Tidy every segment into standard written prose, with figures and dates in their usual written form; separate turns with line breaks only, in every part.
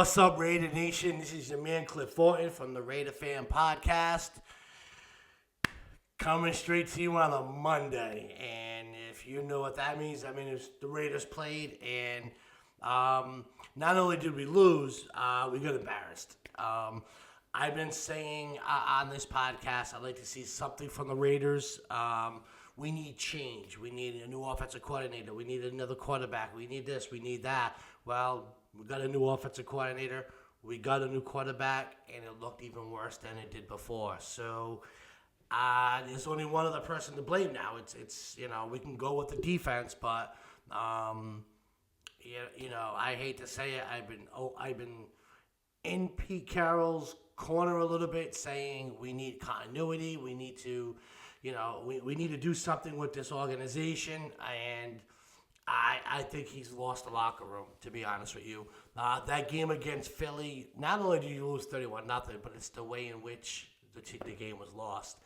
What's up, Raider Nation? This is your man Cliff Thornton from the Raider Fan Podcast. Coming straight to you on a Monday. And if you know what that means, it's the Raiders played. And not only did we lose, we got embarrassed. I've been saying on this podcast, I'd like to see something from the Raiders. We need change. We need a new offensive coordinator. We need another quarterback. We need this. We need that. Well, we got a new offensive coordinator. We got a new quarterback, and it looked even worse than it did before. So there's only one other person to blame now. It's we can go with the defense, but I hate to say it. I've been in Pete Carroll's corner a little bit, saying we need continuity. We need to, we need to do something with this organization, and I think he's lost the locker room, to be honest with you. That game against Philly, not only did you lose 31-0, but it's the way in which the game was lost.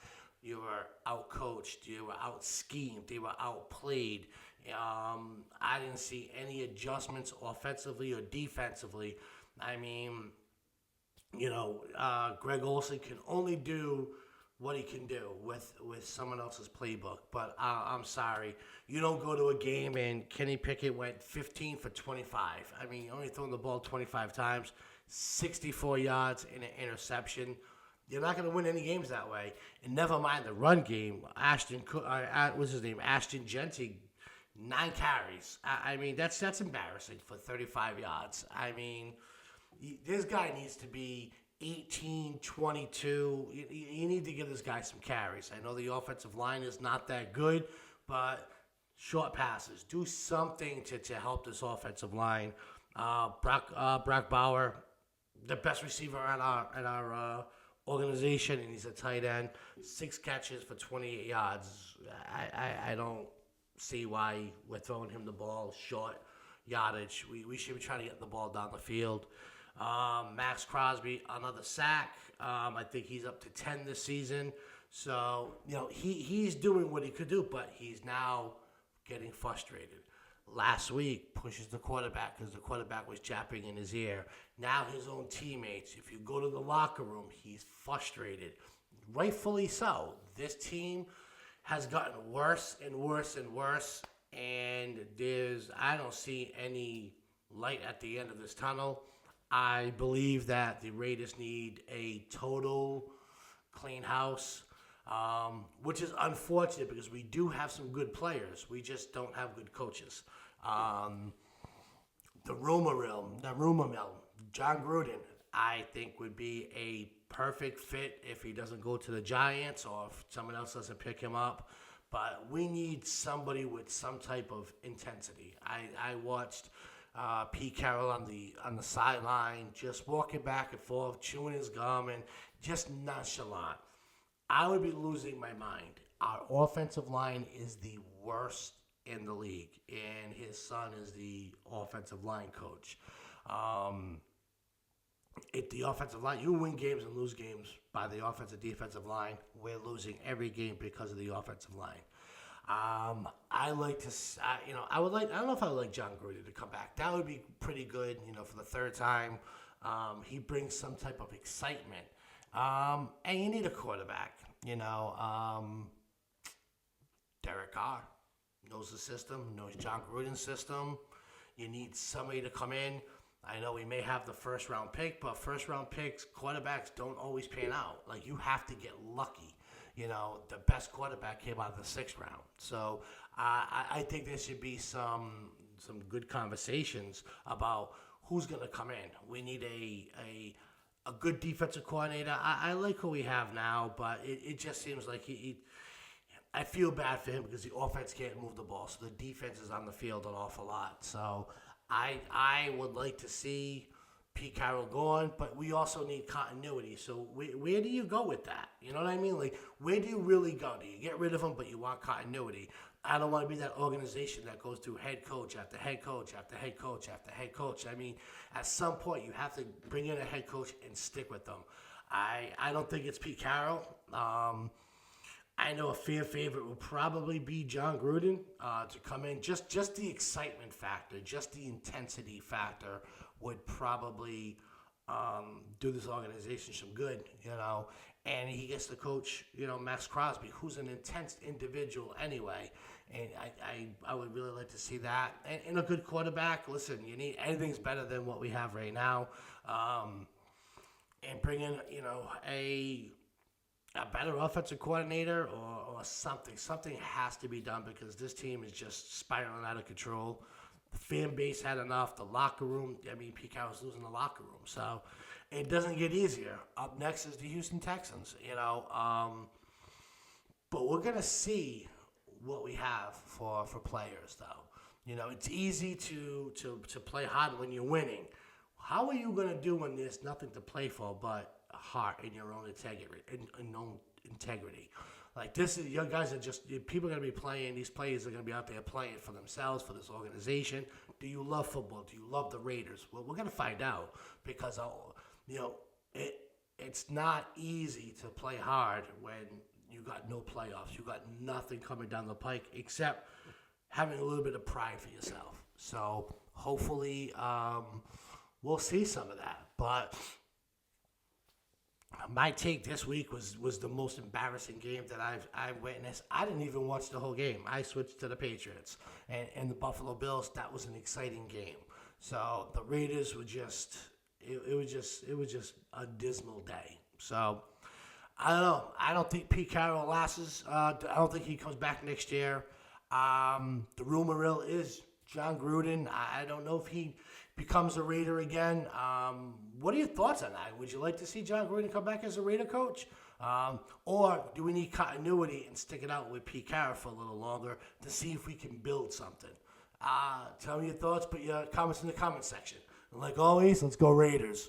You were out-coached. You were out-schemed. They were outplayed. I didn't see any adjustments offensively or defensively. Greg Olsen can only do what he can do with someone else's playbook. But I'm sorry. You don't go to a game and Kenny Pickett went 15 for 25. Only throwing the ball 25 times, 64 yards and an interception. You're not going to win any games that way. And never mind the run game. Ashton Genty, 9 carries. That's embarrassing for 35 yards. This guy needs to be 18, 22. You need to give this guy some carries. I know the offensive line is not that good, but short passes. Do something to help this offensive line. Brock Bauer, the best receiver in our organization, and he's a tight end. 6 catches for 28 yards. I don't see why we're throwing him the ball short yardage. We should be trying to get the ball down the field. Max Crosby, another sack. I think he's up to 10 this season. So, he's doing what he could do, but he's now getting frustrated. Last week, pushes the quarterback because the quarterback was japping in his ear. Now his own teammates, if you go to the locker room, he's frustrated. Rightfully so. This team has gotten worse and worse and worse, and I don't see any light at the end of this tunnel. I believe that the Raiders need a total clean house, which is unfortunate because we do have some good players. We just don't have good coaches. The rumor mill, John Gruden, I think would be a perfect fit if he doesn't go to the Giants or if someone else doesn't pick him up. But we need somebody with some type of intensity. I watched Pete Carroll on the sideline, just walking back and forth, chewing his gum, and just nonchalant. I would be losing my mind. Our offensive line is the worst in the league, and his son is the offensive line coach. The offensive line, you win games and lose games by the offensive defensive line. We're losing every game because of the offensive line. I don't know if I would like John Gruden to come back. That would be pretty good, for the third time. He brings some type of excitement. And you need a quarterback, Derek Carr knows the system, knows John Gruden's system. You need somebody to come in. I know we may have the first-round pick, but first-round picks, quarterbacks don't always pan out. Like, you have to get lucky. The best quarterback came out of the 6th round. So I think there should be some good conversations about who's going to come in. We need a good defensive coordinator. I like who we have now, but it just seems like I feel bad for him because the offense can't move the ball, so the defense is on the field an awful lot. So I would like to see Pete Carroll gone, but we also need continuity. So where do you go with that? You know what I mean? Like, where do you really go? Do you get rid of him, but you want continuity? I don't want to be that organization that goes through head coach after head coach after head coach after head coach. At some point, you have to bring in a head coach and stick with them. I don't think it's Pete Carroll. I know a fan favorite will probably be John Gruden to come in. Just the excitement factor, just the intensity factor would probably do this organization some good, and he gets to coach, Max Crosby, who's an intense individual anyway. And I would really like to see that. And a good quarterback, listen, you need anything's better than what we have right now. And bring in, a better offensive coordinator or something. Something has to be done because this team is just spiraling out of control. The fan base had enough. The locker room, Pete Carroll's losing the locker room. So it doesn't get easier. Up next is the Houston Texans, But we're going to see what we have for players, though. It's easy to play hard when you're winning. How are you going to do when there's nothing to play for but heart and your own integrity? Like, this is, your guys are just, people are going to be playing, these players are going to be out there playing for themselves, for this organization. Do you love football? Do you love the Raiders? Well, we're going to find out because, it's not easy to play hard when you got no playoffs. You got nothing coming down the pike except having a little bit of pride for yourself. So hopefully we'll see some of that. But my take this week was the most embarrassing game that I've witnessed. I didn't even watch the whole game. I switched to the Patriots and the Buffalo Bills. That was an exciting game. So the Raiders were just it was just a dismal day. So I don't know. I don't think Pete Carroll lasts. I don't think he comes back next year. The rumor mill is John Gruden. I don't know if he becomes a Raider again. What are your thoughts on that? Would you like to see John Gruden come back as a Raider coach? Or do we need continuity and stick it out with Pete Carroll for a little longer to see if we can build something? Tell me your thoughts. Put your comments in the comment section. And like always, let's go Raiders.